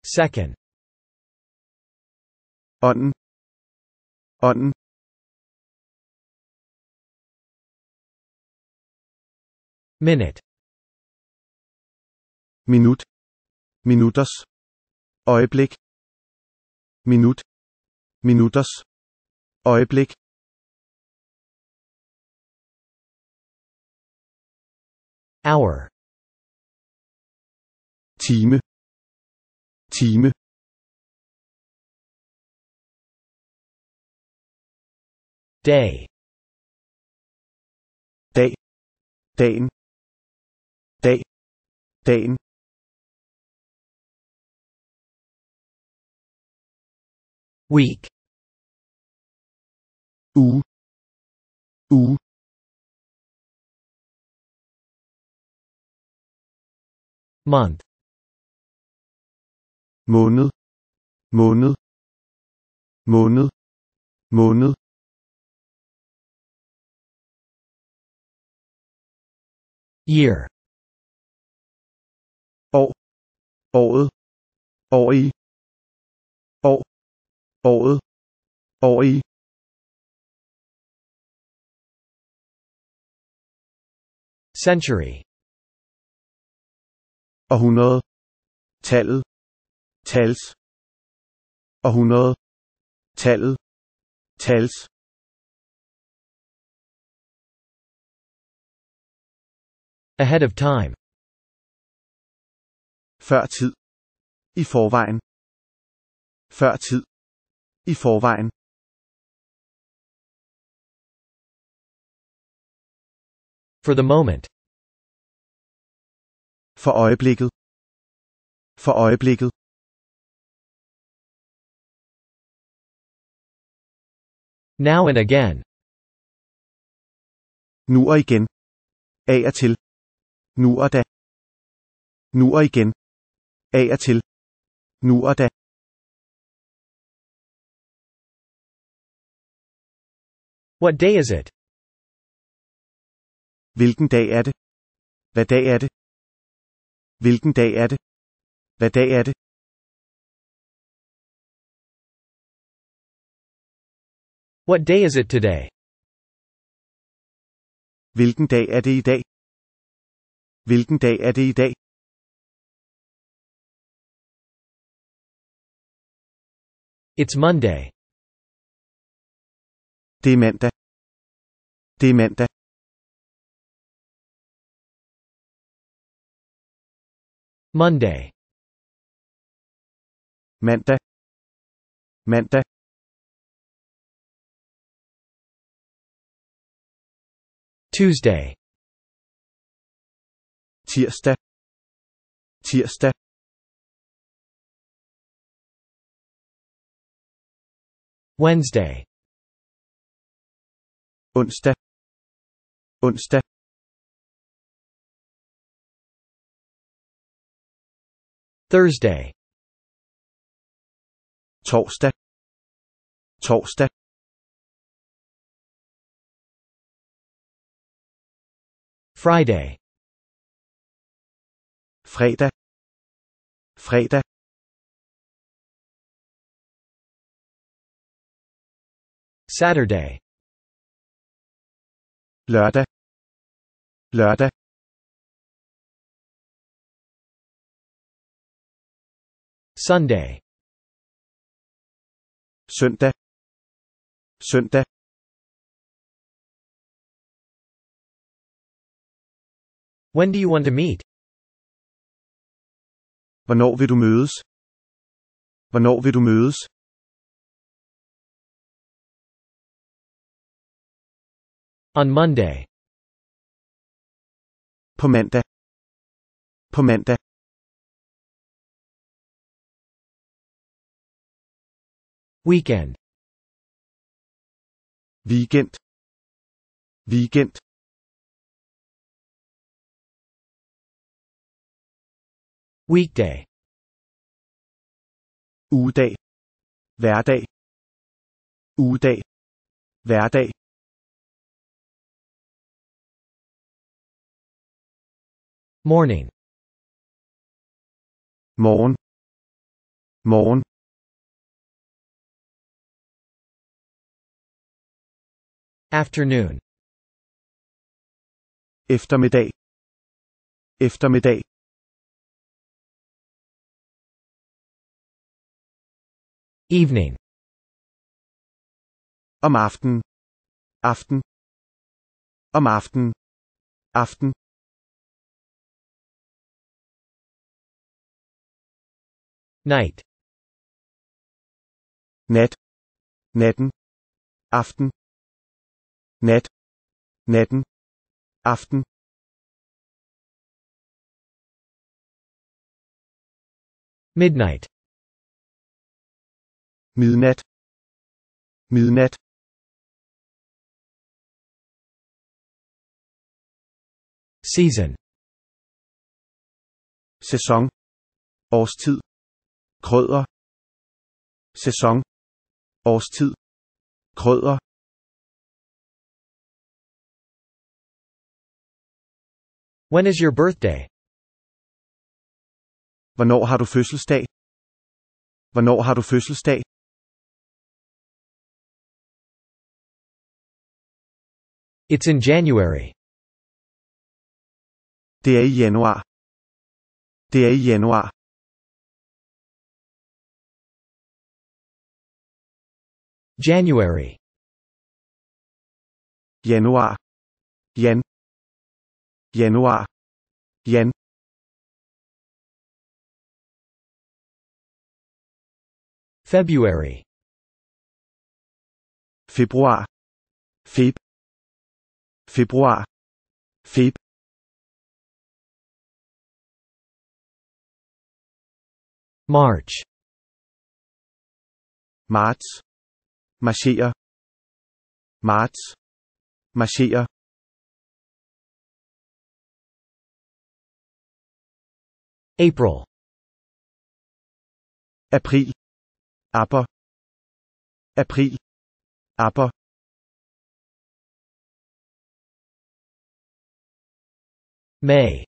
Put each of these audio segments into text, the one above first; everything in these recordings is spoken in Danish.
Second. Ånden. Ånden. Minute. Minut. Minutters. Øjeblik. Minut. Minutters. Øjeblik. Hour. Time. Time. Day. Dag. Dagen. Dag. Dagen. Week. Uge. Uge. Month. Måned. Måned. Måned. Måned. Year. År. Året. År i. År. Året. År i. Century. Århundrede. Tallet. Tals. Århundrede. Tallet. Tals. Ahead of time. Før tid. I forvejen. Før tid. I forvejen. For the moment. For øjeblikket. For øjeblikket. Now and again. Nu og igen. Af og til. Nu og da. Nu og igen. Af og til. Nu og da. What day is it? Hvilken dag er det? Hvad dag er det? Hvilken dag er det? Hvad dag er det? What day is it today? Hvilken dag er det i dag? Hvilken dag er det i dag? It's Monday. Det er mandag. Det er mandag. Monday. Mandag. Mandag. Tuesday. Tirsdag. Tirsdag. Wednesday. Onsdag. Onsdag. Thursday. Torsdag. Torsdag. Friday. Fredag. Fredag. Saturday. Lørdag. Lørdag. Sunday. Søndag. Søndag. When do you want to meet? Hvornår vil du mødes? Hvornår vil du mødes? On Monday. På mandag. På mandag. Weekend. Weekend. Weekend. Weekday. Ugedag. Hverdag. Ugedag. Hverdag. Morning. Morgen. Morgen. Afternoon. Eftermiddag. Eftermiddag. Evening. Om aftenen. Aften. Om aftenen. Aften. Night. Nat. Natten. Aften. Nat. Natten. Aften. Midnight. Midnat. Midnat. Season. Sæson. Årstid. Krødder. Sæson. Årstid. Krødder. When is your birthday? Hvornår har du fødselsdag? Hvornår har du fødselsdag? It's in January. Det er i januar. Det er i januar. January. Januar. Jan. Januar. Jan. February. Februar. Feb. Februar. Feb. March. Marts. Marcherer. Marts. Marcherer. April. April. Apper. April. Apper. May.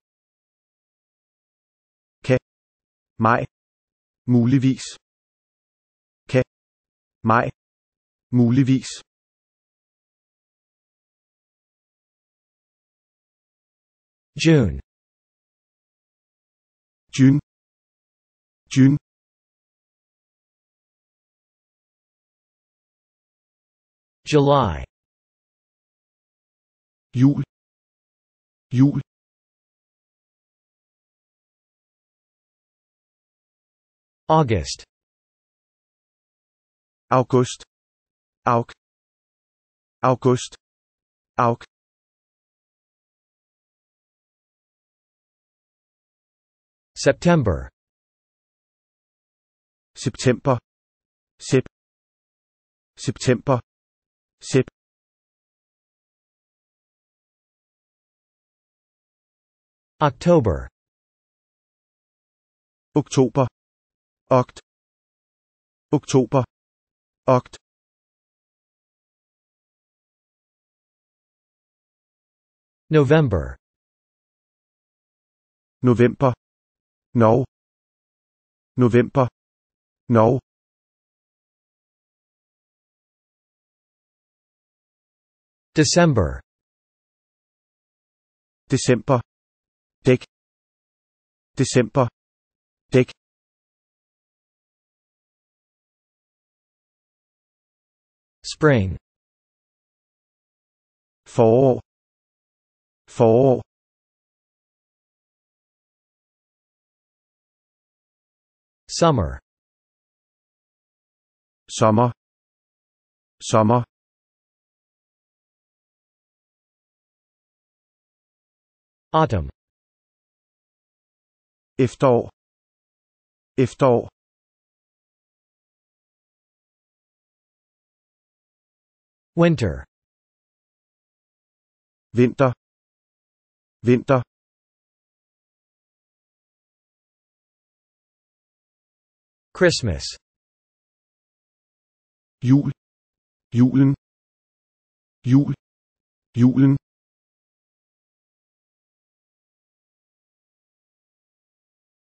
Kan. Maj. Muligvis. Kan. Maj. Muligvis. June. June. June. July. Jul. Jul. August. August. Aug. August. Aug. September. September. Sep. September. Sep. October. Oktober. Okt. Oktober. Okt. November. November. Nov. November. Nov. December. December. Dæk. December. Dæk. Spring. Forår. Forår. Summer. Sommer. Sommer. Autumn. Efterår. Efterår. Winter. Vinter. Vinter. Christmas. Jul. Julen. Jul. Julen.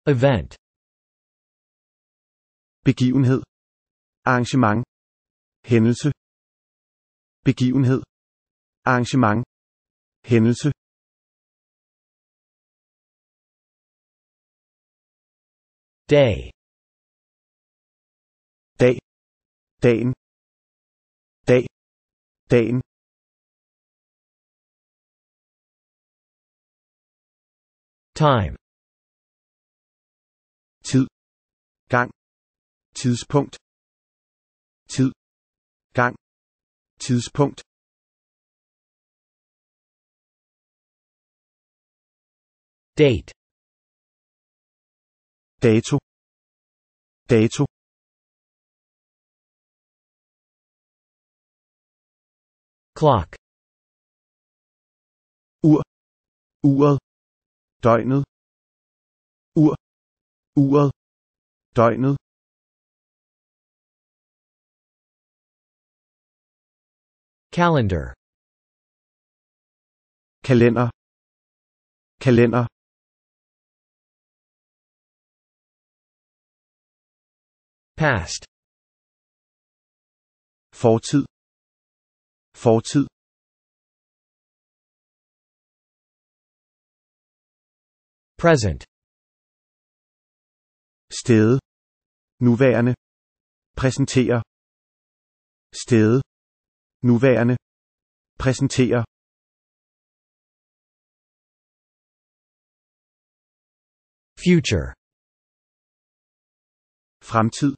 Event. begivenhed, arrangement, hændelse, begivenhed, arrangement, hændelse, Day. dag, dagen, dag, dagen, Time. tid, gang, tidspunkt, tid, gang, tidspunkt, Date. dato, dato, Clock. ur, uret, døgnet, ur, uret, døgnet, Calendar. kalender, kalender, Past. fortid, fortid, Present. stede, nuværende, præsentere, stede, nuværende, præsentere, Future. fremtid,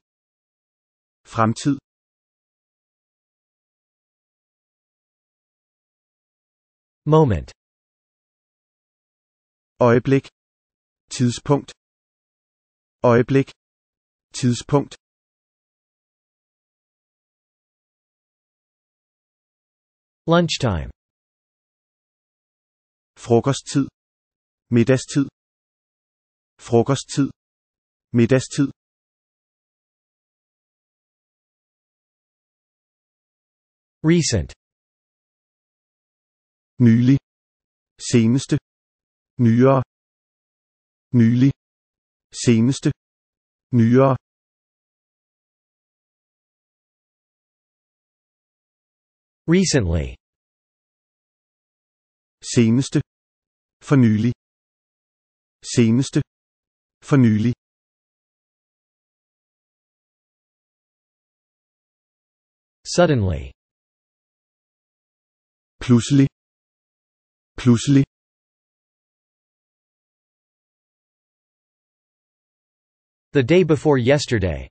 fremtid, Moment. øjeblik, tidspunkt, øjeblik, tidspunkt, Lunchtime. frokosttid, middagstid, frokosttid, middagstid, Recent. nylig, seneste, nyere, nylig, seneste, nyere, Recently. seneste, for nylig, seneste, for nylig, Suddenly. pludselig, pludselig, The day before yesterday.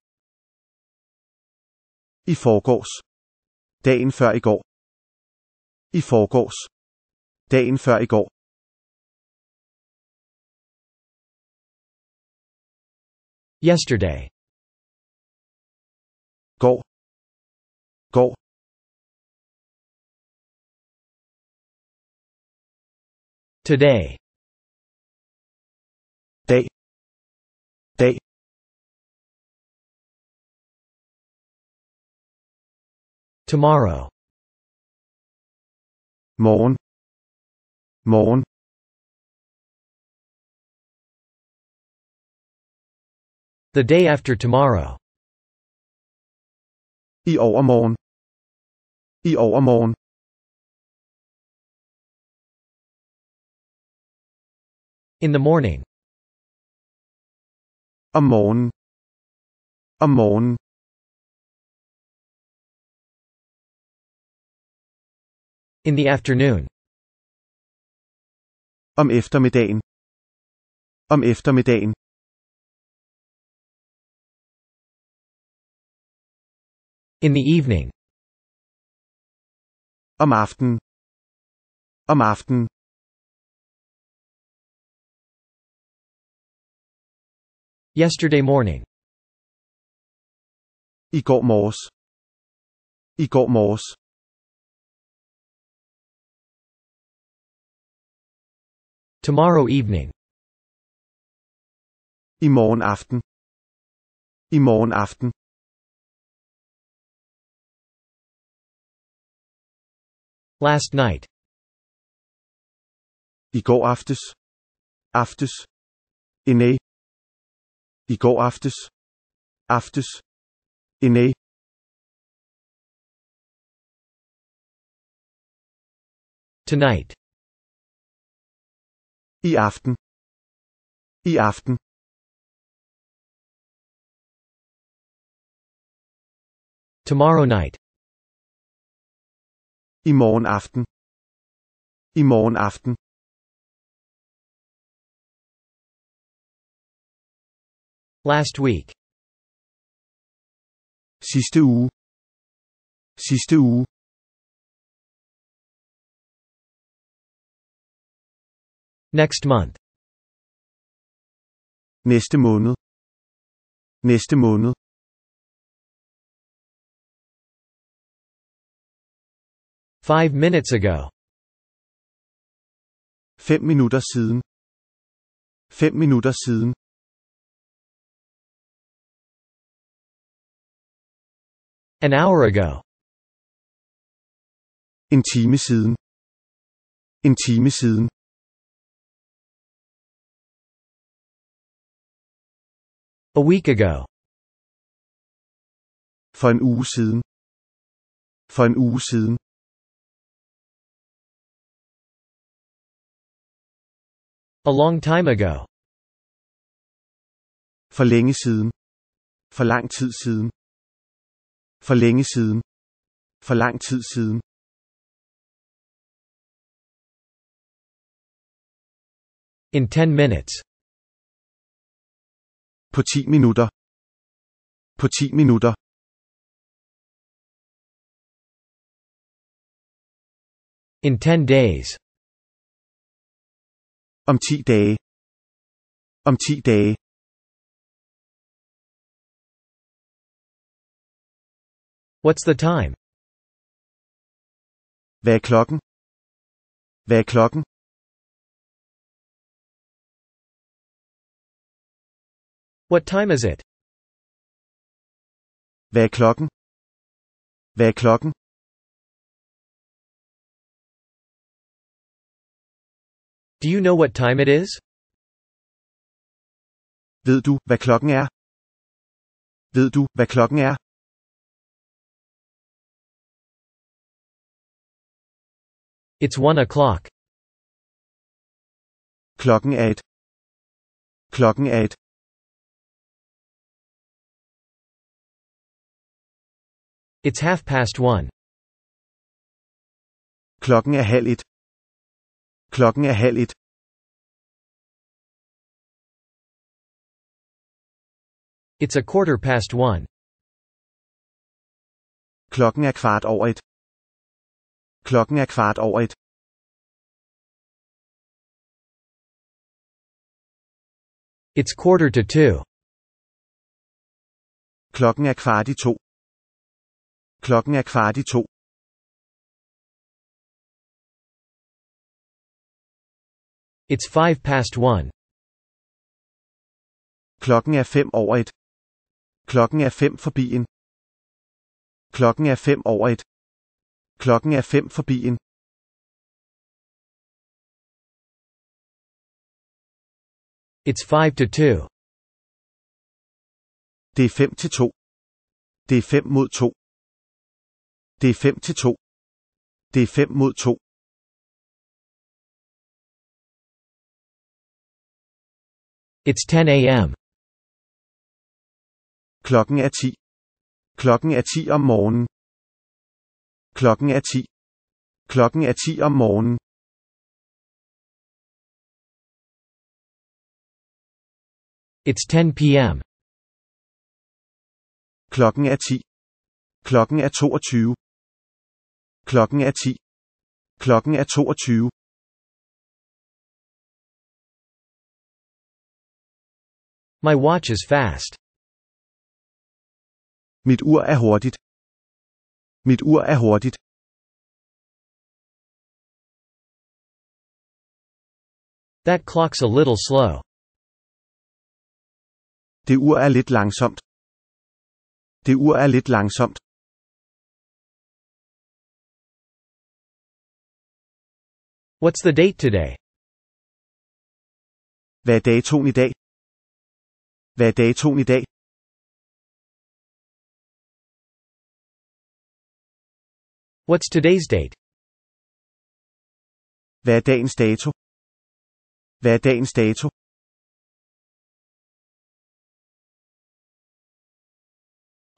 i forgårs, dagen før i går, i forgårs, dagen før i går, Yesterday. går, går, Today. dag, dag, Tomorrow. morgen, morgen, The day after tomorrow. i overmorgen, i overmorgen, In the morning. om morgenen, om morgenen, In the afternoon. om eftermiddagen, om eftermiddagen, In the evening. om aftenen, om aftenen, Yesterday morning. i går morges, i går morges, Tomorrow evening. i morgen aften, i morgen aften, Last night. i går aftes, aftes, i går aftes, aftes, I nag. Tonight. I aften. I aften. Tomorrow night. I morgen aften. I morgen aften. Last week. Sidste uge. Sidste uge. Next month. Næste måned. Næste måned. Five minutes ago. 5 minutter siden. 5 minutter siden. An hour ago. En time siden. En time siden. A week ago. For en uge siden. For en uge siden. A long time ago. For længe siden. For lang tid siden. For længe siden. For lang tid siden. In 10 minutes. På 10 minutter. På 10 minutter. In 10 days. Om 10 dage. Om 10 dage. What's the time? Hvad er klokken? Hvad er klokken? What time is it? Hvad er klokken? Hvad er klokken? Do you know what time it is? Ved du, hvad klokken er? Ved du, hvad klokken er? It's 1 o'clock. Klokken er et. Klokken er et. It's 1:30. Klokken er 12:30. Klokken er 12:30. It's 1:15. Klokken er 1:15. Klokken er 1:15. It's 1:45. Klokken er 1:45. Klokken er 1:45. It's 1:05. Klokken er 1:05. Klokken er 1:05. Klokken er 1:05. Klokken er 1:05. It's 1:55. Det er 1:55. Det er 2:55. Det er 2:55. Det er 2:55. It's 10 a.m. Klokken er 10. Klokken er 10 om morgenen. Klokken er 10. Klokken er 10 om morgenen. It's 10 p.m. Klokken er 10. Klokken er 22. Klokken er 10. Klokken er 22. My watch is fast. Mit ur er hurtigt. Mit ur er hurtigt. That clock's a little slow. Det ur er lidt langsomt. Det ur er lidt langsomt. What's the date today? Hvad er datoen i dag? Hvad er datoen i dag? What's today's date? Hvad er dagens dato? Hvad er dagens dato?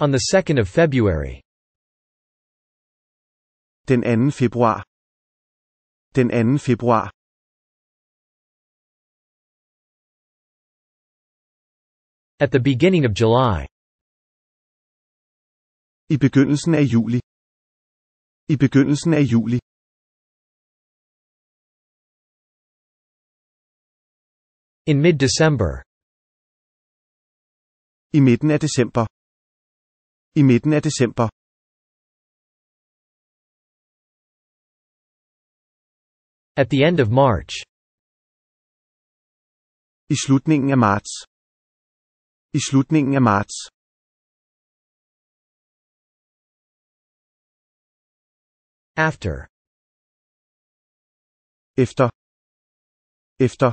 On the 2nd of February. Den 2. februar. Den 2. februar. At the beginning of July. I begyndelsen af juli. I begyndelsen af juli. In mid-December. I midten af december. I midten af december. At the end of March. I slutningen af marts. I slutningen af marts. After. Efter. Efter.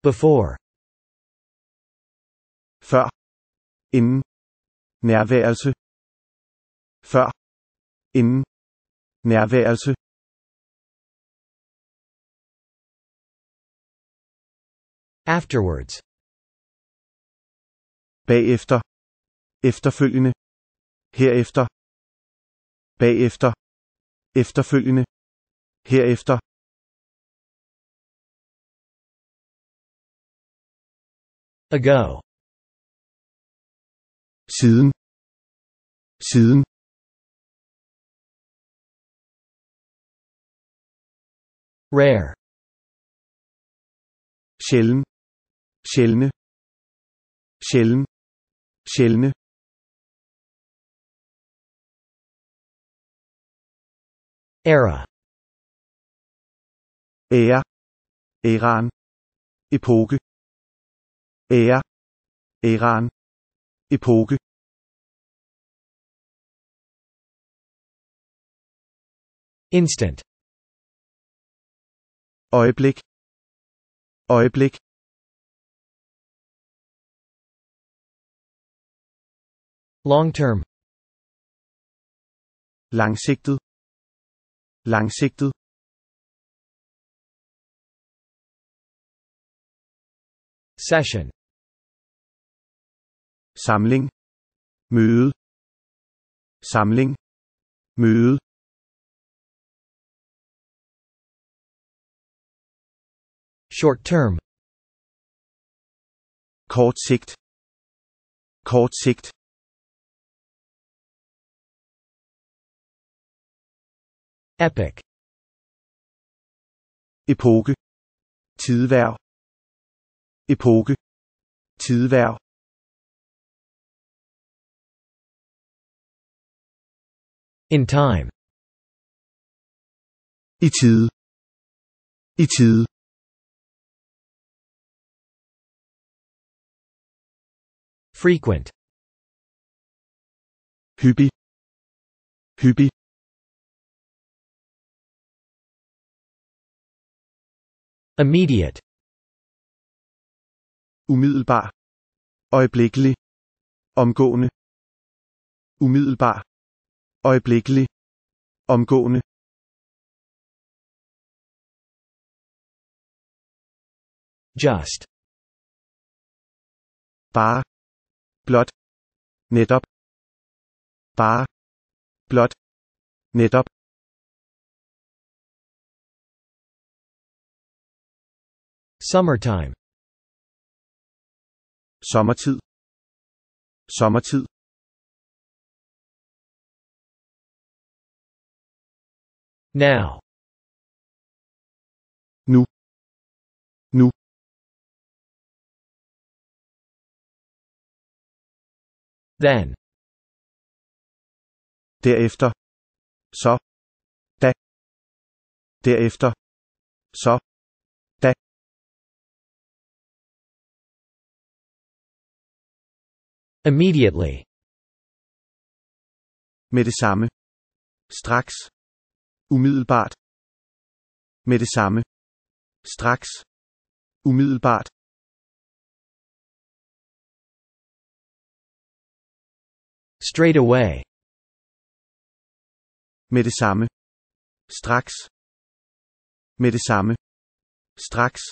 Before. Før. Inden. Nærværelse. Før. Inden. Nærværelse. Afterwards. Bagefter. Efterfølgende. Herefter. Bagefter. Efterfølgende. Herefter. Ago. Siden. Siden. Rare. Sjælden. Sjældne. Sjælden. Sjældne. Era. Ære. Æraen. Epoke. Ære. Æraen. Epoke. Instant. Øjeblik. Øjeblik. Long term. Langsigtet. Langsigtet. Session. Samling. Møde. Samling. Møde. Short term. Kort sigt. Kort sigt. Epic. Epoke. Tidværv. Epoke. Tidværv. In time. I tide. I tide. Frequent. Hyppig. Hyppig. Immediate. Umiddelbar. Øjeblikkelig. Omgående. Umiddelbar. Øjeblikkelig. Omgående. Just. Bare. Blot. Netop. Bare. Blot. Netop. Summertime. Sommertid. Sommertid. Now. Nu. Nu. Then. Derefter. Så. Da. Derefter. Så. Da. Immediately. Med det samme. Straks. Umiddelbart. Med det samme. Straks. Umiddelbart. Straight away. Med det samme. Straks. Med det samme. Straks.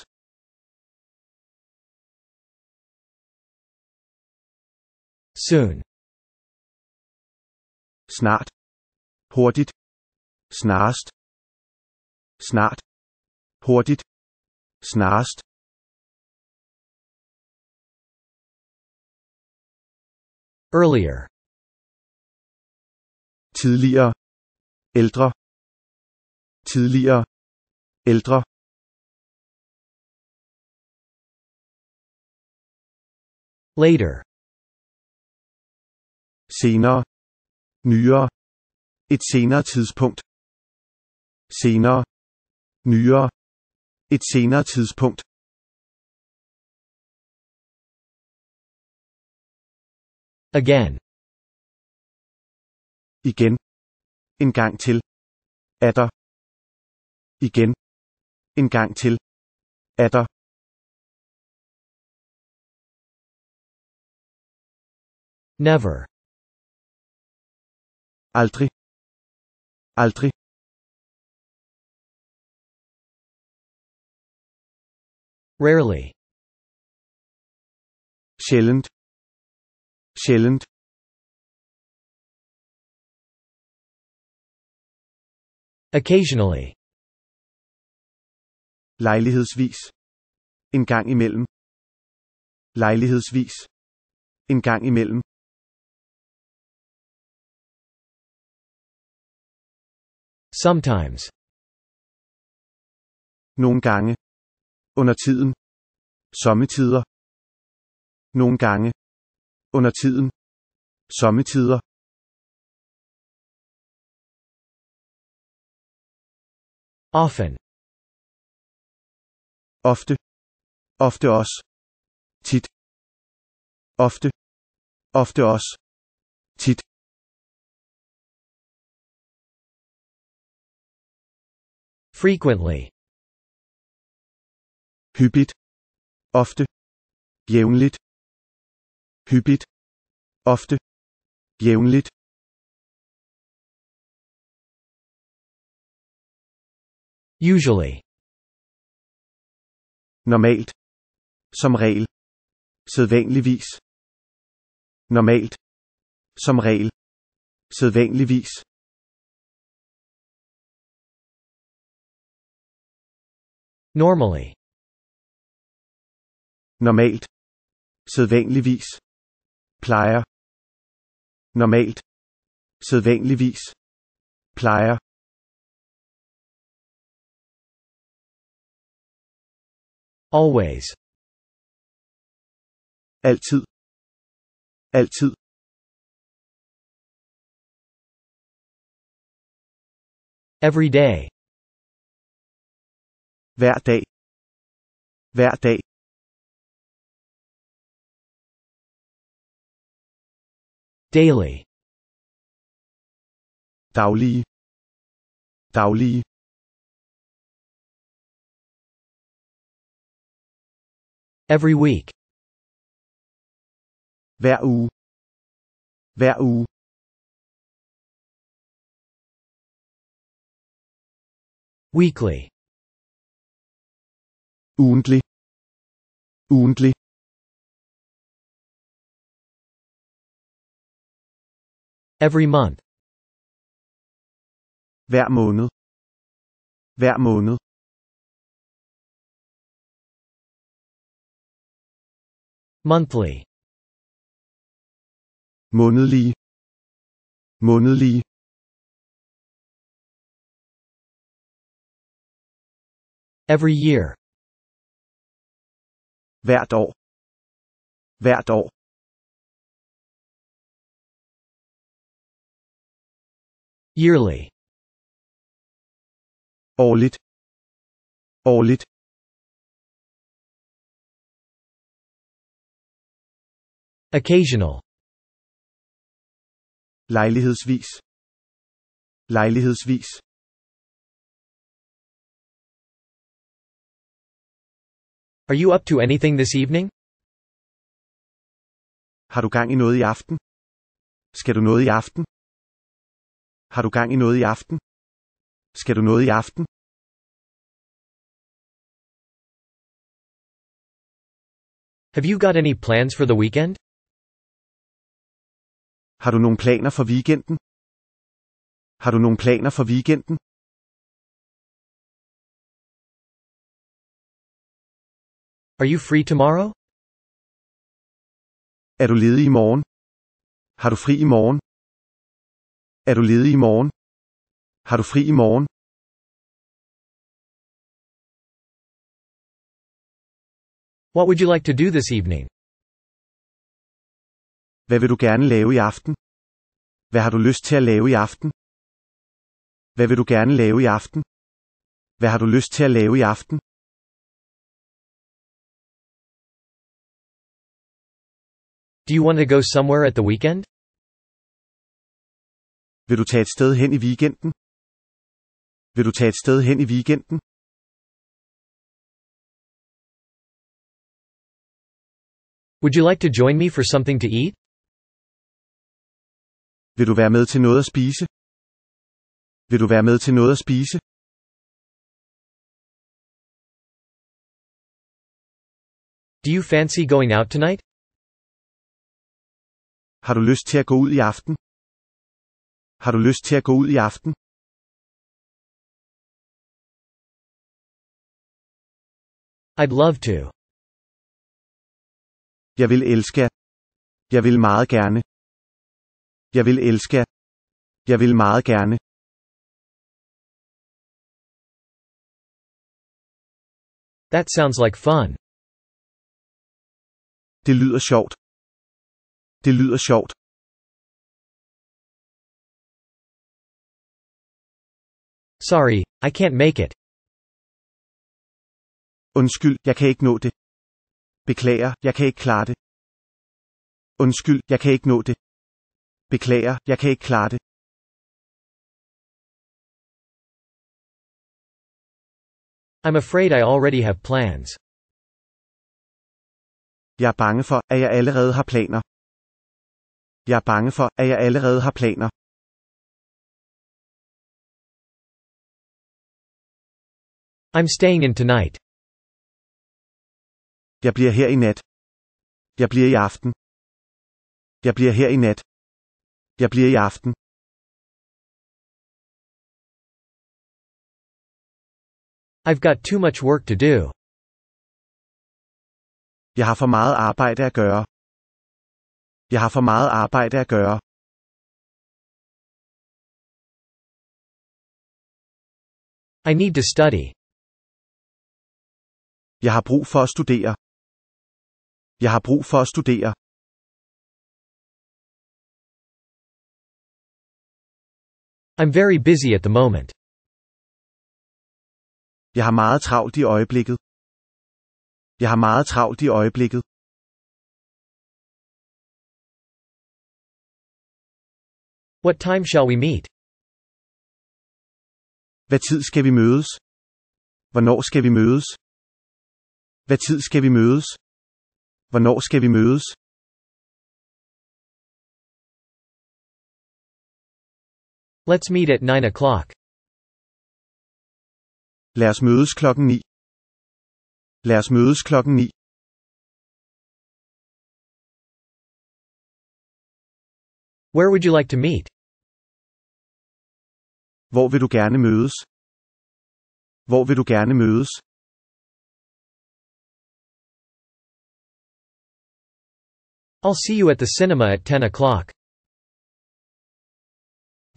Soon. Snart. Hurtigt. Snarest. Snart. Hurtigt. Snarest. Earlier. Tidligere. Ældre. Tidligere. Ældre. Later. Senere. Nyere. Et senere tidspunkt. Senere. Nyere. Et senere tidspunkt. Again. Igen. En gang til. Atter. Igen. En gang til. Atter. Never. Aldrig. Aldrig. Rarely. Sjældent. Sjældent. Occasionally. Lejlighedsvis. En gang imellem. Lejlighedsvis. En gang imellem. Sometimes. Nogle gange. Under tiden. Sommetider. Nogle gange. Under tiden. Sommetider. Often. Ofte. Ofte også. Tit. Ofte. Ofte også. Tit. Frequently. Hyppigt. Ofte. Jævnligt. Hyppigt. Ofte. Jævnligt. Usually. Normalt. Som regel. Sædvanligvis. Normalt. Som regel. Sædvanligvis. Normally. Normalt. Sædvanligvis. Plejer. Normalt. Sædvanligvis. Plejer. Always. Altid. Altid. Every day. Hver dag. Hver dag. Daily. Daglige. Daglige. Every week. Hver uge. Hver uge. Weekly. Ugentlig. Ugentlig. Every month. Hver måned. Hver måned. Monthly. Månedlige. Månedlige. Every year. Hvert år. Hvert år. Yearly. Årligt. Årligt. Occasional. Lejlighedsvis. Lejlighedsvis. Are you up to anything this evening? Har du gang i noget i aften? Skal du noget i aften? Har du gang i noget i aften? Skal du noget i aften? Have you got any plans for the weekend? Har du nogle planer for weekenden? Har du nogle planer for weekenden? Are you free tomorrow? Er du ledig i morgen? Har du fri i morgen? Er du ledig i morgen? Har du fri i morgen? What would you like to do this evening? Hvad vil du gerne lave i aften? Hvad har du lyst til at lave i aften? Hvad vil du gerne lave i aften? Hvad har du lyst til at lave i aften? Do you want to go somewhere at the weekend? Vil du tage et sted hen i weekenden? Vil du tage et sted hen i weekenden? Would you like to join me for something to eat? Vil du være med til noget at spise? Vil du være med til noget at spise? Do you fancy going out tonight? Har du lyst til at gå ud i aften? Har du lyst til at gå ud i aften? I'd love to. Jeg vil elske. Jeg vil meget gerne. Jeg vil elske. Jeg vil meget gerne. That sounds like fun. Det lyder sjovt. Det lyder sjovt. Sorry, I can't make it. Undskyld, jeg kan ikke nå det. Beklager, jeg kan ikke klare det. Undskyld, jeg kan ikke nå det. Beklager, jeg kan ikke klare det. I'm afraid I already have plans. Jeg er bange for, at jeg allerede har planer. Jeg er bange for, at jeg allerede har planer. I'm staying in tonight. Jeg bliver her i nat. Jeg bliver i aften. Jeg bliver her i nat. Jeg bliver i aften. I've got too much work to do. Jeg har for meget arbejde at gøre. Jeg har for meget arbejde at gøre. I need to study. Jeg har brug for at studere. Jeg har brug for at studere. I'm very busy at the moment. Jeg har meget travlt i øjeblikket. Jeg har meget travlt i øjeblikket. What time shall we meet? Hvad tid skal vi mødes? Hvornår skal vi mødes? Hvad tid skal vi mødes? Hvornår skal vi mødes? Let's meet at 9 o'clock. Lad os mødes klokken 9. Lad os mødes klokken 9. Where would you like to meet? Hvor vil du gerne mødes? Hvor vil du gerne mødes? I'll see you at the cinema at 10 o'clock.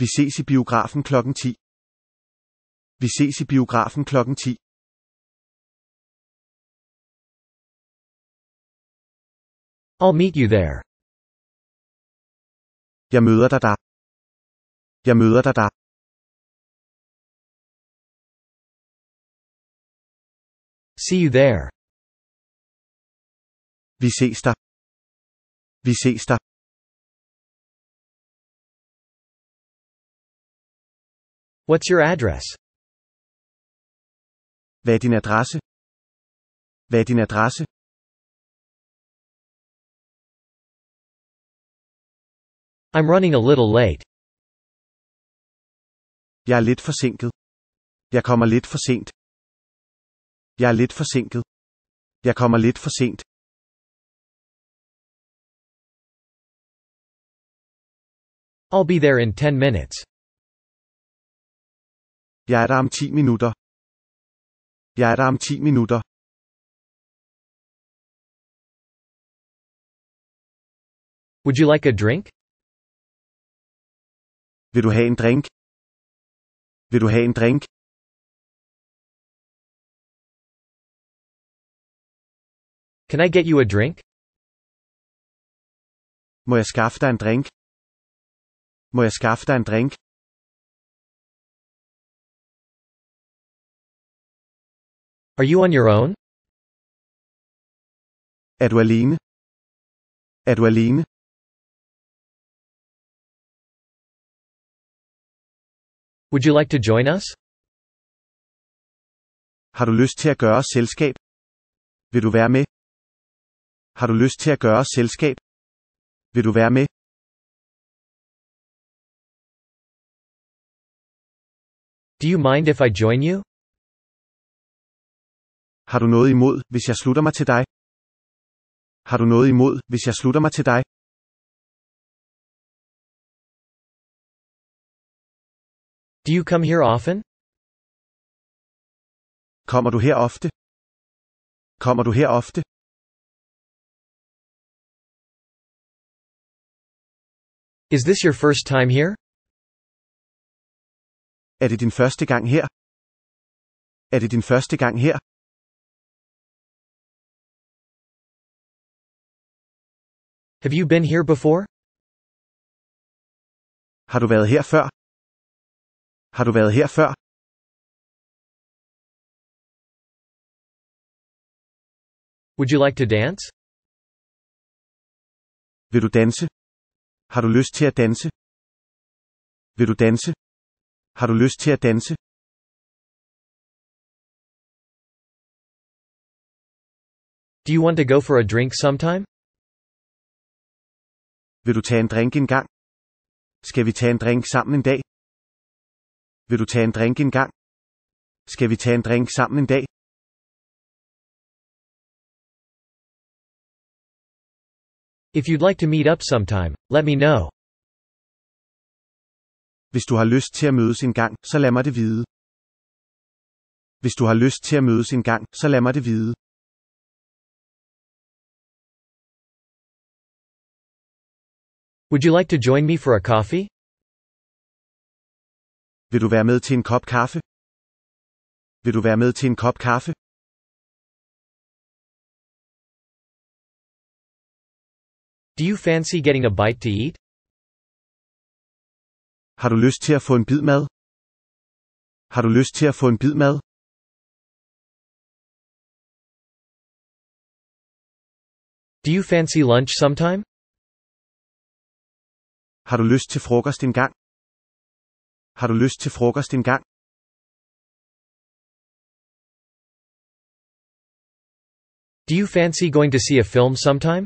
Vi ses i biografen klokken 10. Vi ses i biografen klokken 10. I'll meet you there. Jeg møder dig der. Jeg møder dig der. See you there. Vi ses der. Vi ses der. What's your address? Hvad er din adresse? Hvad er din adresse? I'm running a little late. Jeg er lidt forsinket. Jeg kommer lidt for sent. Jeg er lidt forsinket. Jeg kommer lidt for sent. I'll be there in 10 minutes. Jeg er der om 10 minutter. Jeg er der om 10 minutter. Would you like a drink? Vil du have en drink? Vil du have en drink? Can I get you a drink? Må jeg skaffe dig en drink? Må jeg skaffe dig en drink? Are you on your own? Er du alene? Er du alene? Would you like to join us? Har du lyst til at gøre os selskab? Vil du være med? Har du lyst til at gøre os selskab? Vil du være med? Do you mind if I join you? Har du noget imod, hvis jeg slutter mig til dig? Har du noget imod, hvis jeg slutter mig til dig? Do you come here often? Kommer du her ofte? Kommer du her ofte? Is this your first time here? Er det din første gang her? Er det din første gang her? Have you been here before? Har du været her før? Har du været her før? Would you like to dance? Vil du danse? Har du lyst til at danse? Vil du danse? Har du lyst til at danse? Do you want to go for a drink sometime? Vil du tage en drink en gang? Skal vi tage en drink sammen en dag? Vil du tage en drink en gang? Skal vi tage en drink sammen en dag? If you'd like to meet up sometime, let me know. Hvis du har lyst til at mødes en gang, så lad mig det vide. Hvis du har lyst til at mødes en gang, så lad mig det vide. Would you like to join me for a coffee? Vil du være med til en kop kaffe? Vil du være med til en kop kaffe? Do you fancy getting a bite to eat? Har du lyst til at få en bid mad? Har du lyst til at få en bid mad? Do you fancy lunch sometime? Har du lyst til frokost en gang? Har du lyst til frokost en gang? Do you fancy going to see a film sometime?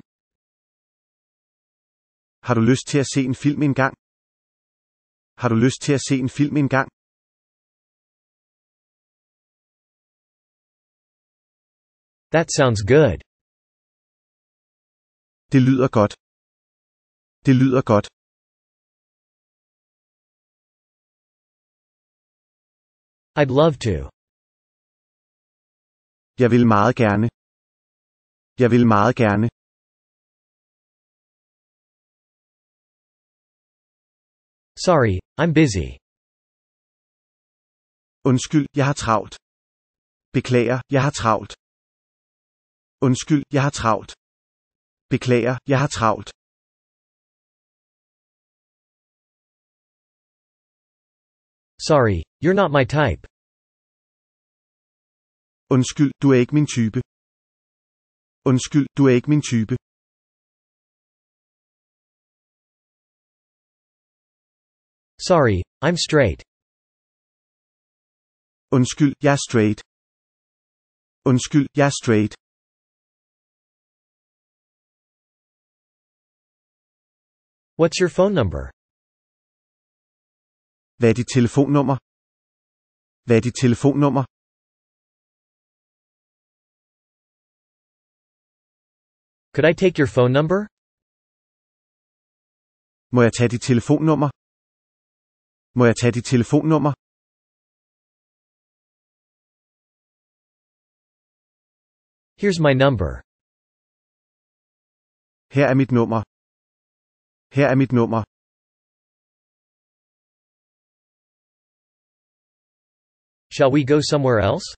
Har du lyst til at se en film en gang? Har du lyst til at se en film en gang? That sounds good. Det lyder godt. Det lyder godt. I'd love to. Jeg vil meget gerne. Jeg vil meget gerne. Sorry, I'm busy. Undskyld, jeg har travlt. Beklager, jeg har travlt. Undskyld, jeg har travlt. Beklager, jeg har travlt. Sorry, you're not my type. Undskyld, du er ikke min type. Undskyld, du er ikke min type. Sorry, I'm straight. Undskyld, jeg er straight. Undskyld, jeg er straight. What's your phone number? Hvad er dit telefonnummer? Hvad er dit telefonnummer? Could I take your phone number? Må jeg tage dit telefonnummer? Må jeg tage dit telefonnummer? Here's my number. Her er mit nummer. Her er mit nummer. Shall we go somewhere else?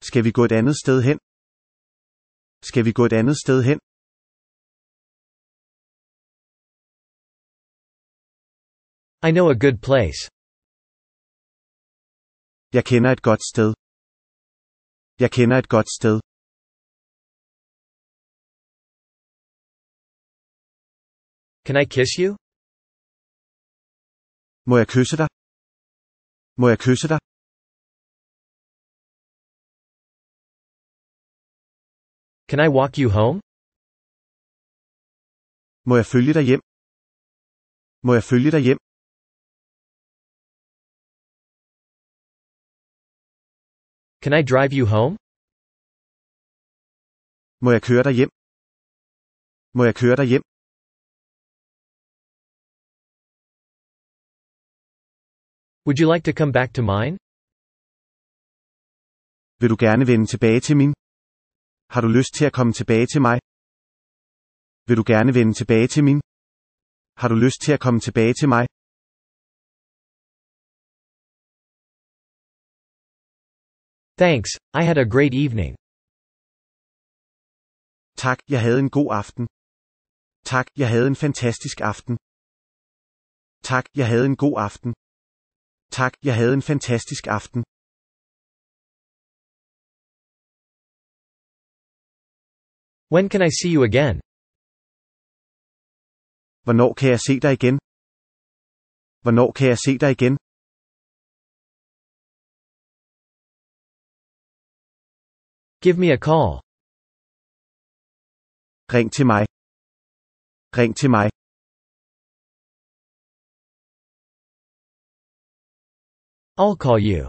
Skal vi gå et andet sted hen? Skal vi gå et andet sted hen? I know a good place. Jeg kender et godt sted. Jeg kender et godt sted. Can I kiss you? Må jeg kysse dig? Må jeg kysse dig? Can I walk you home? Må jeg følge dig hjem? Må jeg følge dig hjem? Can I drive you home? Må jeg køre dig hjem? Må jeg køre dig hjem? Would you like to come back to mine? Vil du gerne vende tilbage til min? Har du lyst til at komme tilbage til mig? Vil du gerne vende tilbage til min? Har du lyst til at komme tilbage til mig? Thanks, I had a great evening. Tak, jeg havde en god aften. Tak, jeg havde en fantastisk aften. Tak, jeg havde en god aften. Tak, jeg havde en fantastisk aften. When can I see you again? Hvornår kan jeg se dig igen? Hvornår kan jeg se dig igen? Give me a call. Ring til mig. Ring til mig. I'll call you.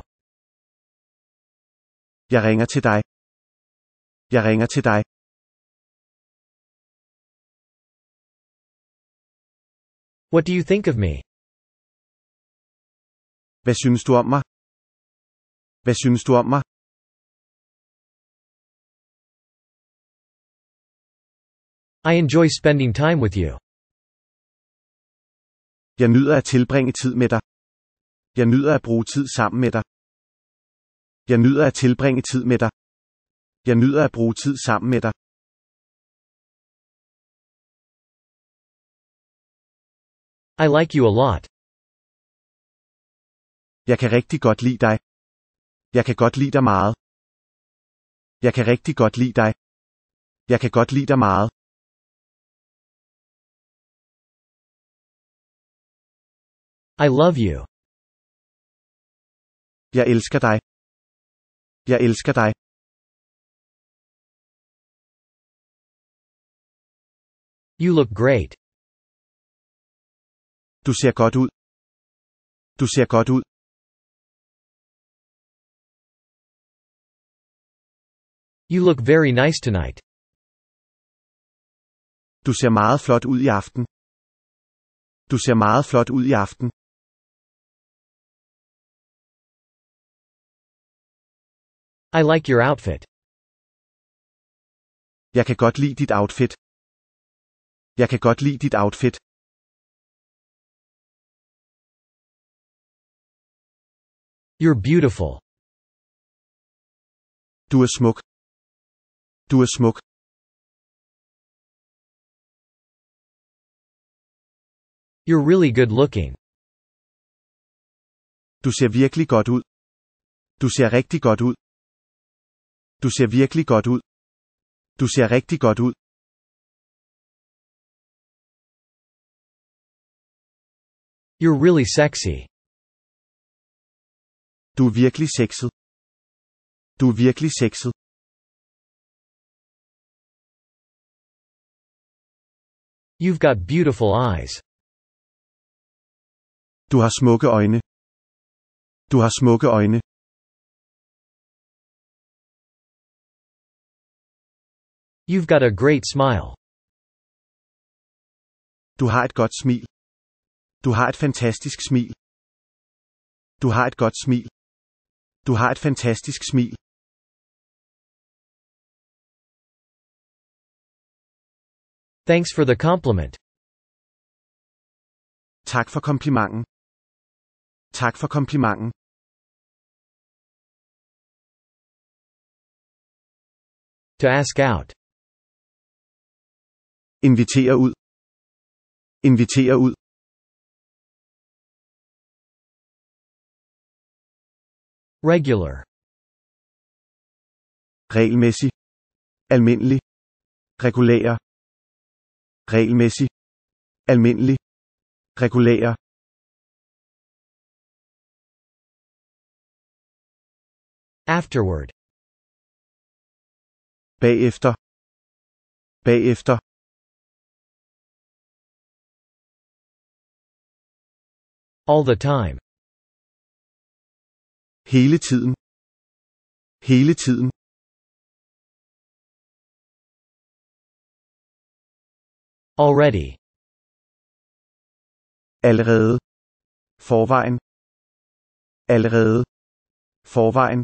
Jeg ringer til dig. Jeg ringer til dig. What do you think of me? Hvad synes du om mig? Hvad synes du om mig? I enjoy spending time with you. Jeg nyder at tilbringe tid med dig. Jeg nyder at bruge tid sammen med dig. Jeg nyder at tilbringe tid med dig. Jeg nyder at bruge tid sammen med dig. I like you a lot. Jeg kan rigtig godt lide dig. Jeg kan godt lide dig meget. Jeg kan rigtig godt lide dig. Jeg kan godt lide dig meget. I love you. Jeg elsker dig. Jeg elsker dig. You look great. Du ser godt ud. Du ser godt ud. You look very nice tonight. Du ser meget flot ud i aften. Du ser meget flot ud i aften. I like your outfit. Jeg kan godt lide dit outfit. Jeg kan godt lide dit outfit. You're beautiful. Du er smuk. Du er smuk. You're really good looking. Du ser virkelig godt ud. Du ser rigtig godt ud. Du ser virkelig godt ud. Du ser rigtig godt ud. You're really sexy. Du er virkelig sexet. Du er virkelig sexet. You've got beautiful eyes. Du har smukke øjne. Du har smukke øjne. You've got a great smile. Du har et godt smil. Du har et fantastisk smil. Du har et godt smil. Du har et fantastisk smil. Thanks for the compliment. Tak for komplimenten. Tak for komplimenten. To ask out. Invitere ud. Invitere ud. Regular. Regelmæssig. Almindelig. Regulær. Regelmæssig. Almindelig. Regulær. Afterward. Bagefter. Bagefter. All the time. Hele tiden. Hele tiden. Already. Allerede. Forvejen. Allerede. Forvejen.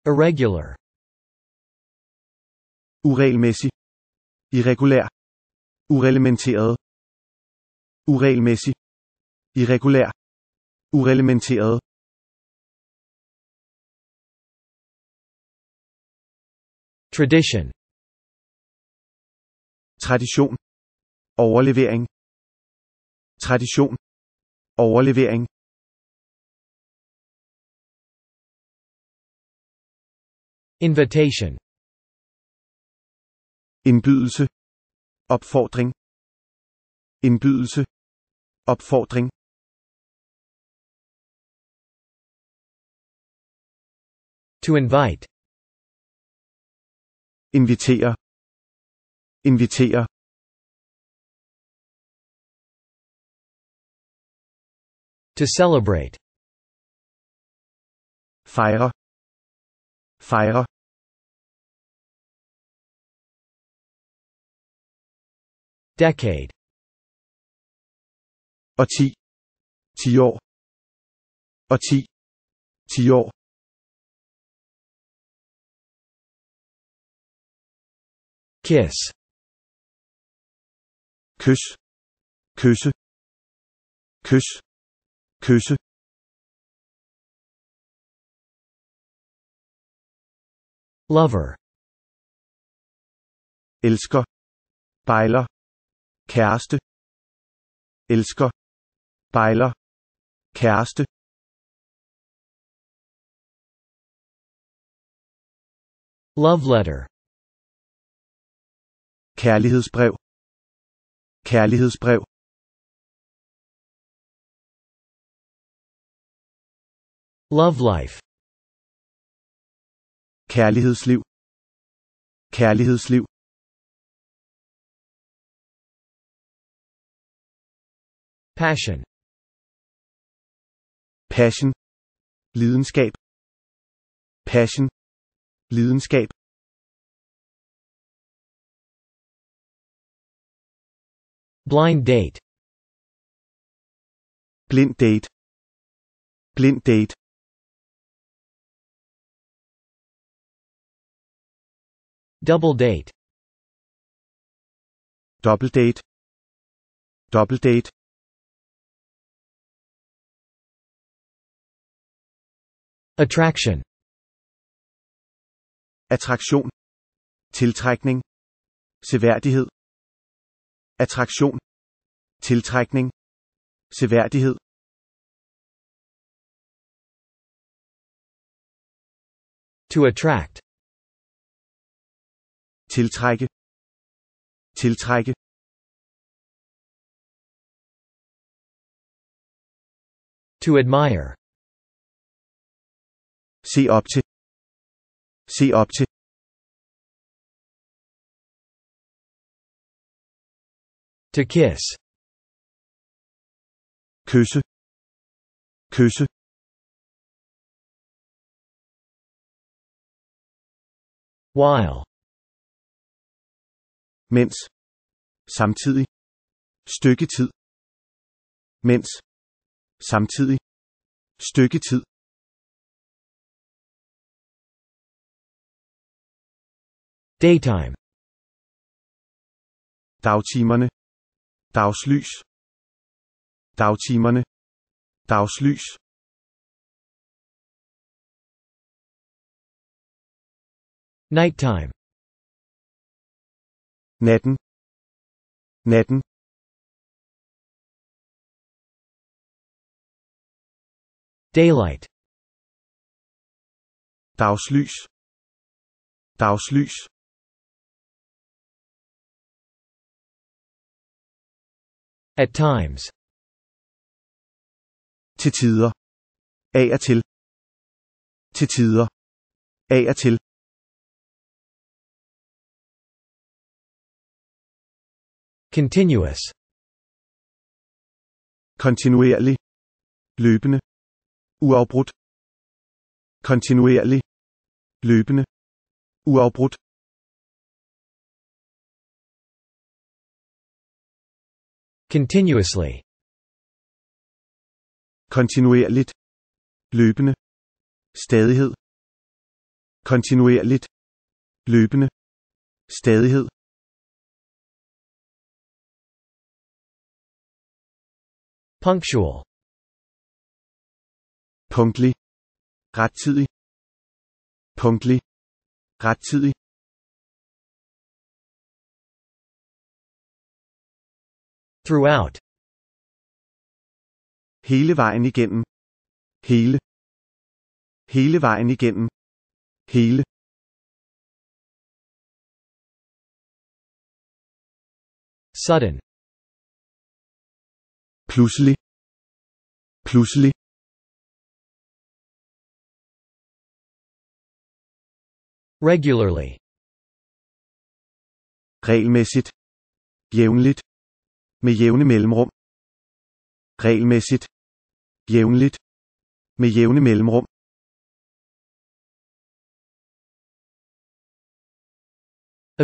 Irregular. Uregelmæssig. Irregulær. Ureglementeret. Uregelmæssig. Irregulær. Ureglementeret. Tradition. Tradition. Overlevering. Tradition. Overlevering. Invitation. Indbydelse. Opfordring. Indbydelse. Opfordring. To invite. Invitere. Invitere. To celebrate. Fejre. Fejre. Decade. Årti. 10 år. Årti. 10 år. Kiss. Kys. Kysse. Kys. Kysse. Lover. Elsker. Bejler. Kæreste. Elsker. Bejler. Kæreste. Love letter. Kærlighedsbrev. Kærlighedsbrev. Love life. Kærlighedsliv. Kærlighedsliv. Passion. Passion. Lidenskab. Passion. Lidenskab. Blind date. Blind date. Blind date. Double date. Double date. Double date. Attraction. Attraktion. Tiltrækning. Seværdighed. Attraktion. Tiltrækning. Seværdighed. To attract. Tiltrække. Tiltrække. To admire. Se op til. Se op til. To kiss. Kysse. Kysse. While. Mens. Samtidig. Stykke tid. Mens. Samtidig. Stykke tid. Daytime. Dagtimerne. Dagslys. Dagtimerne. Dagslys. Nighttime. Natten. Natten. Daylight. Dagslys. Dagslys. At times. Til tider. Af og til. Til tider. Af og til. Continuous. Kontinuerlig. Løbende. Uafbrudt. Kontinuerlig. Løbende. Uafbrudt. Continuously. Kontinuerligt. Løbende. Stadighed. Kontinuerligt. Løbende. Stadighed. Punctual. Punktlig. Rettidig. Punktlig. Rettidig. Throughout. Hele vejen igennem. Hele. Hele vejen igennem. Hele. Sudden. Pludselig. Pludselig. Regularly. Regelmæssigt. Jævnligt. Med jævne mellemrum. Regelmæssigt. Jævnligt. Med jævne mellemrum.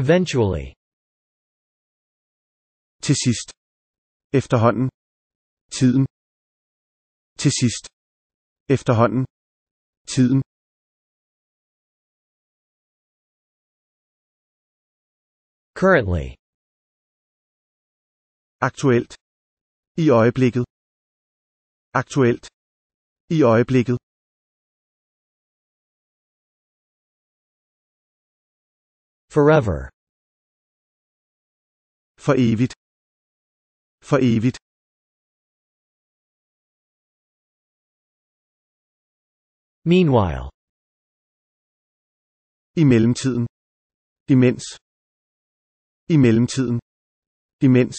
Eventually. Til sidst. Efterhånden. Tiden. Til sidst. Efterhånden. Tiden. Currently. Aktuelt. I øjeblikket. Aktuelt. I øjeblikket. Forever. For evigt. For evigt. Meanwhile. I mellemtiden. Imens. I mellemtiden. Imens.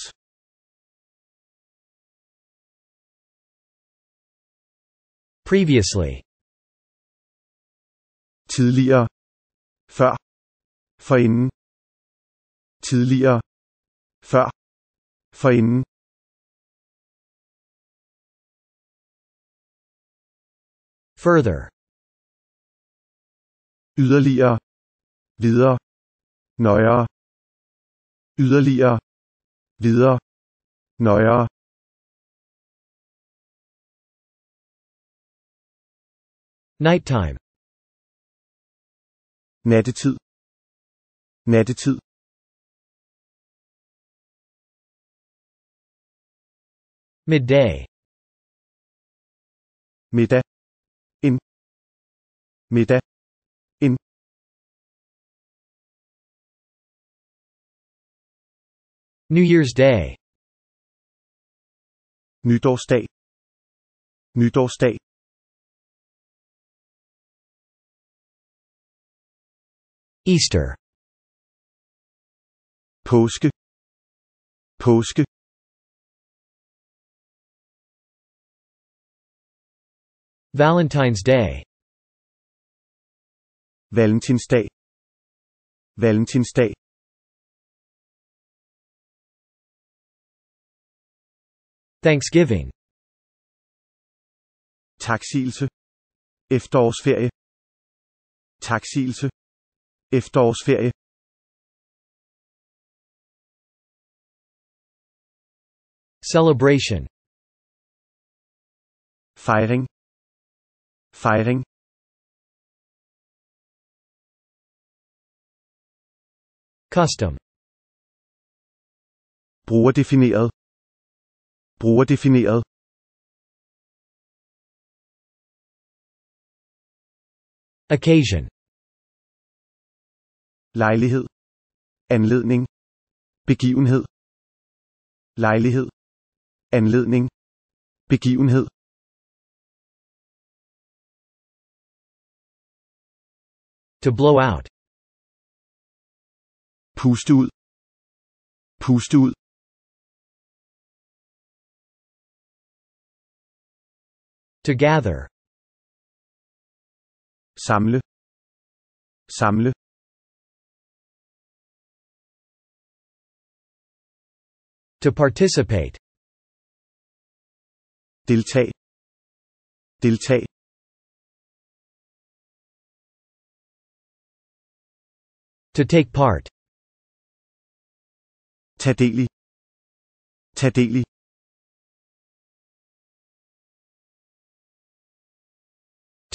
Previously. Tidligere. Før. Forinden. Tidligere. Før. Forinden. Further. Yderligere. Videre. Nøjere. Yderligere. Videre. Nøjere. Nighttime. Nattetid. Nattetid. Midday. Middag. En. Middag. En. New Year's Day. Nytårsdag. Nytårsdag. Easter. Påske. Påske. Valentine's Day. Valentinsdag. Valentinsdag. Thanksgiving. Taksigelse. Efterårsferie. Taksigelse. Efterårsferie. Celebration. Fejring. Fejring. Custom. Brugerdefineret. Brugerdefineret. Occasion. Lejlighed. Anledning. Begivenhed. Lejlighed. Anledning. Begivenhed. To blow out. Puste ud. Puste ud. To gather. Samle. Samle. To participate. Deltag. Deltag. To take part. Tag del i. Tag del i.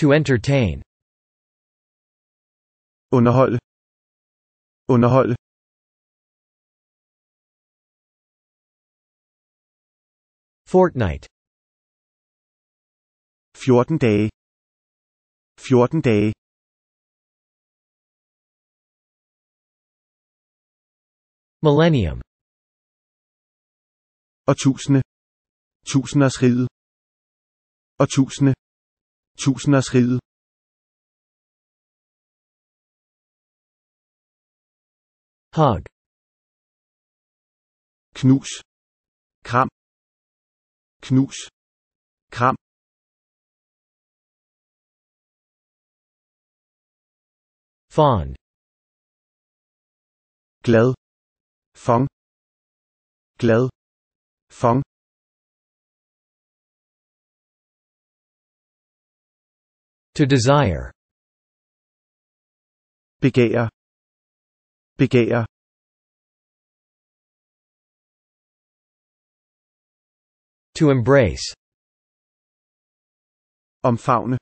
To entertain. Underholde. Underholde. Fortnight. 14 dage. 14 dage. Millennium. Årtusinde. Tusindersriget. Årtusinde. Tusindersriget. Hug. Knus. Kram. Knus. Kram. Fond. Glad. Fong. Glad. Fong. To desire. Begær. Begær. To embrace. Omfavne.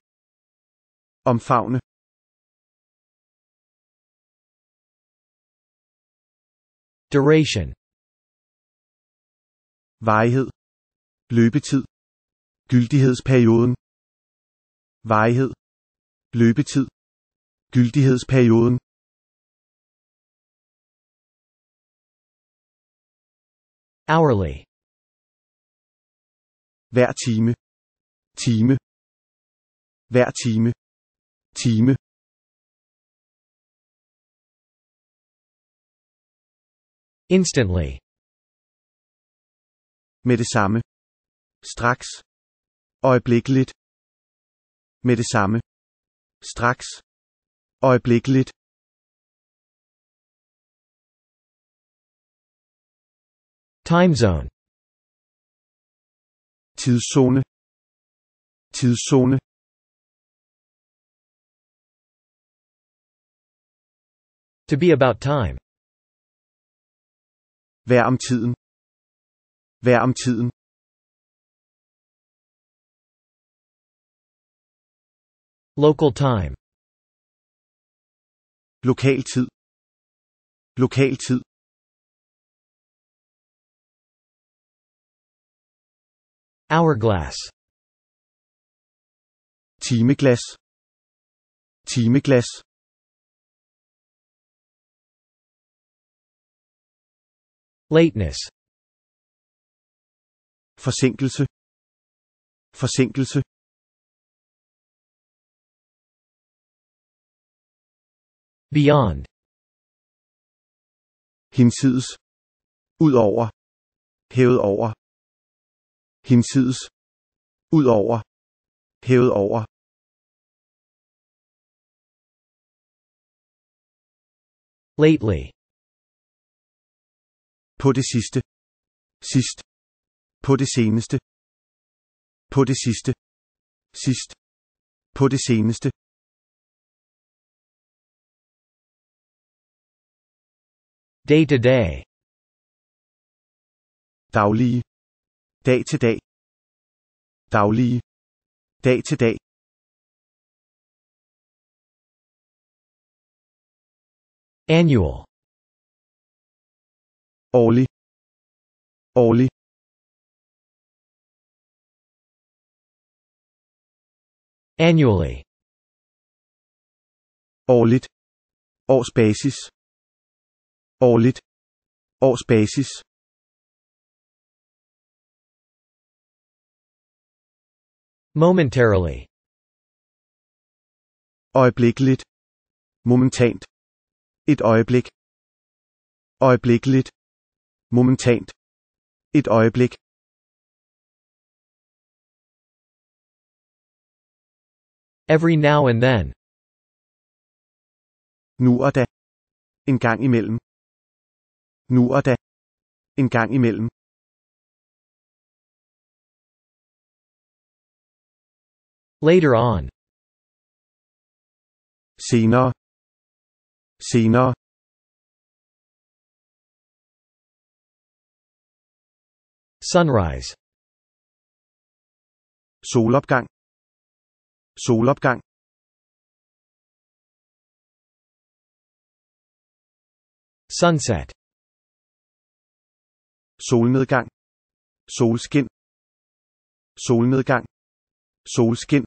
Omfavne. Duration. Varighed. Løbetid. Gyldighedsperioden. Varighed. Løbetid. Gyldighedsperioden. Hourly. Hver time. Time. Hver time. Time. Instantly. Med det samme. Straks. Øjeblikkeligt. Med det samme. Straks. Øjeblikkeligt. Time zone. Tidszone. Tidszone. To be about time. Vær om tiden. Vær om tiden. Local time. Lokal tid. Lokal tid. Hourglass. Timeglas. Timeglas. Lateness. Forsinkelse. Forsinkelse. Beyond. Hinsides. Ud over. Hævet over. Hinsides. Ud over. Hævet over. Lately. På det sidste. Sidst. På det seneste. På det sidste. Sidst. På det seneste. Day to day. Daglige. Dag til dag. Daglige. Dag til dag. Annual. Årlig. Årlig. Annually. Årligt. Årsbasis. Årligt. Årsbasis. Momentarily. Øjeblikkeligt. Momentant. Et øjeblik. Øjeblikkeligt. Momentant. Et øjeblik. Every now and then. Nu og da. En gang imellem. Nu og da. En gang imellem. Later on. Senere. Senere. Sunrise. Solopgang. Solopgang. Sunset. Solnedgang. Solskin. Solnedgang. Solskin.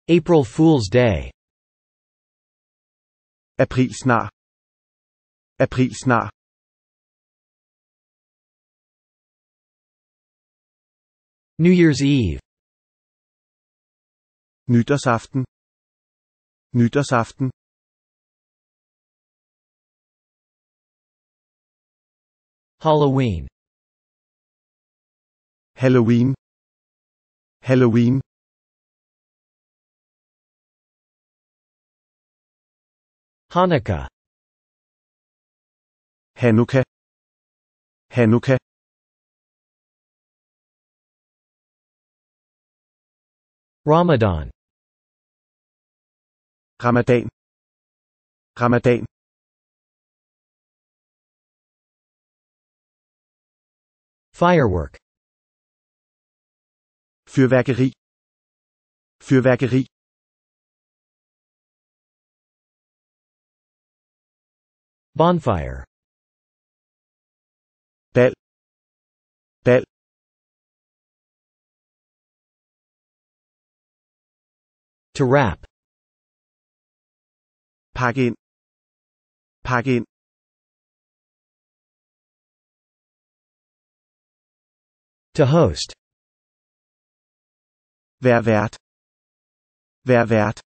April Fool's Day. Aprilsnar. Aprilsnar. New Year's Eve. Nytårsaften. Nytårsaften. Halloween. Halloween. Halloween. Hanukkah. Hanukkah. Hanukkah. Ramadan. Ramadan. Ramadan. Firework. Fyrværkeri. Fyrværkeri. Bonfire. Bal. Bal. To wrap. Pak ind. Pak ind. To host. Vær vært. Vær vært.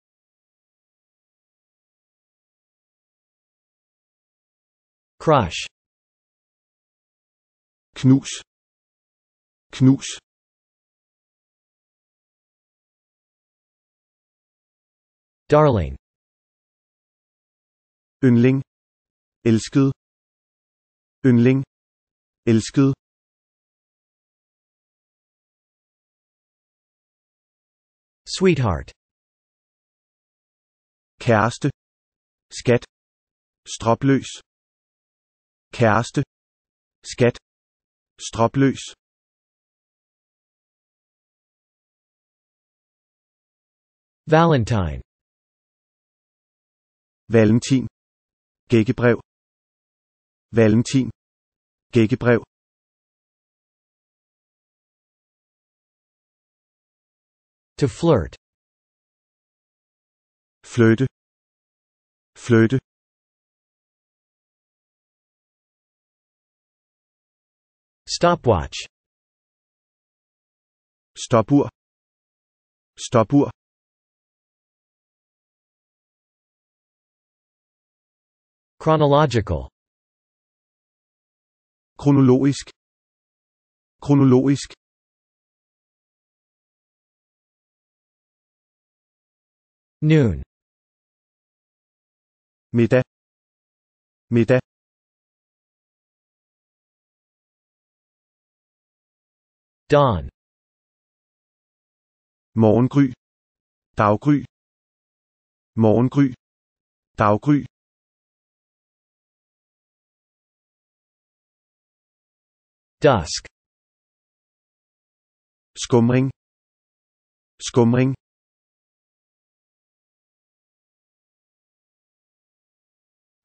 Crush. Knus. Knus. Darling. Yndling. Elsket. Yndling. Elsket. Sweetheart. Kæreste. Skat. Stropløs. Kæreste. Skat. Stropløs. Valentine. Valentin. Gækkebrev. Valentin. Gækkebrev. To flirt. Flirte. Flirte. Stopwatch. Stopur. Stopur. Chronological. Kronologisk. Kronologisk. Noon. Middag. Middag. Dawn. Morgengry. Daggry. Morgengry. Daggry. Dusk. Skumring. Skumring.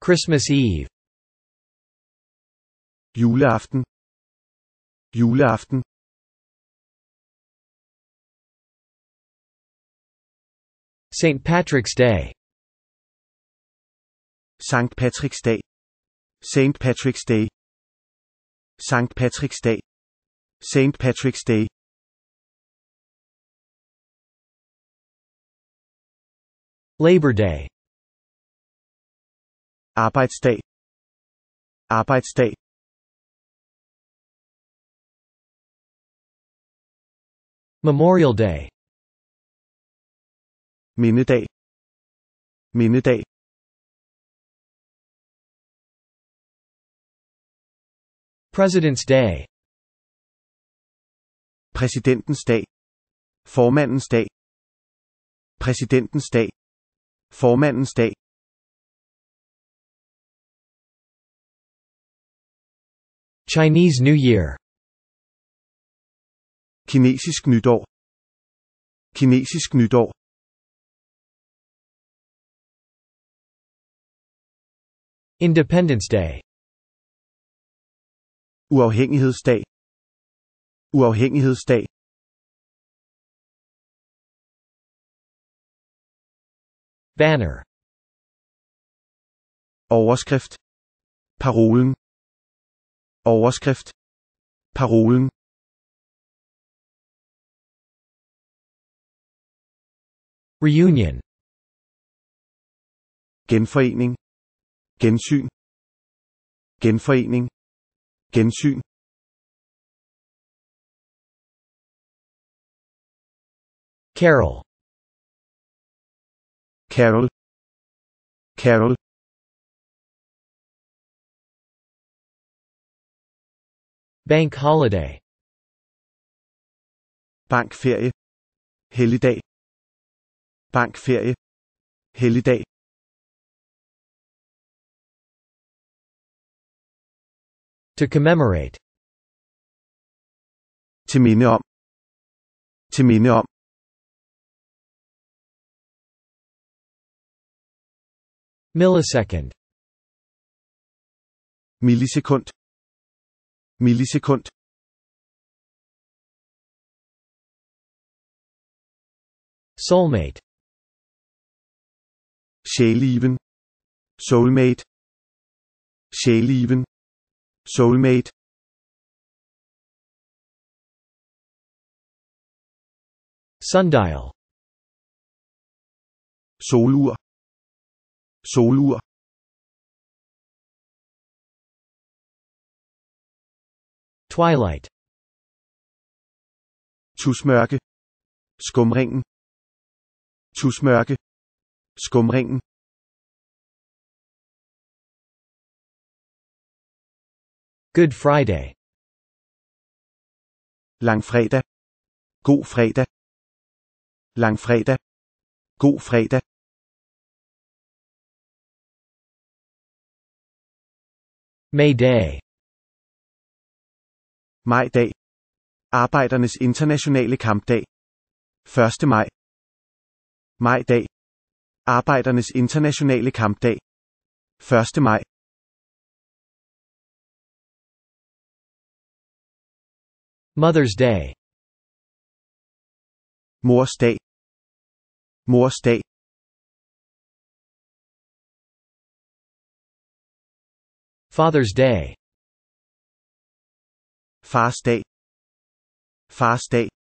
Christmas Eve. Juleaften. Juleaften. St. Patrick's Day. Sankt Patricks dag. Saint Patrick's Day. Sankt Patricks dag. Saint Patrick's Day. Labor Day. Arbejdsdag. Arbejdsdag. Memorial Day. Mindedag. Mindedag. President's Day. Præsidentens dag. Formandens dag. Præsidentens dag. Formandens dag. Chinese New Year. Kinesisk nytår. Kinesisk nytår. Independence Day. Uafhængighedsdag. Uafhængighedsdag. Banner. Overskrift. Parolen. Overskrift. Parolen. Reunion. Genforening. Gensyn. Genforening. Gensyn. Carol. Carol. Carol. Bank holiday. Bankferie. Helligdag. Bankferie. Helligdag. To commemorate. Til minde om. Til minde om. Millisecond. Millisekund. Millisekund. Soulmate. Sjæliven. Soulmate. Sjæliven. Soulmate. Sundial. Solur. Solur. Twilight. Tusmørke. Skumringen. Tusmørke. Skumringen. Good Friday. Langfredag. God fredag. Langfredag. God fredag. May Day. Majdag. Arbejdernes internationale kampdag. 1. maj. Majdag. Arbejdernes internationale kampdag. 1. maj. Mother's Day. Mors dag. Mors dag. Father's Day. Fars dag. Fars dag.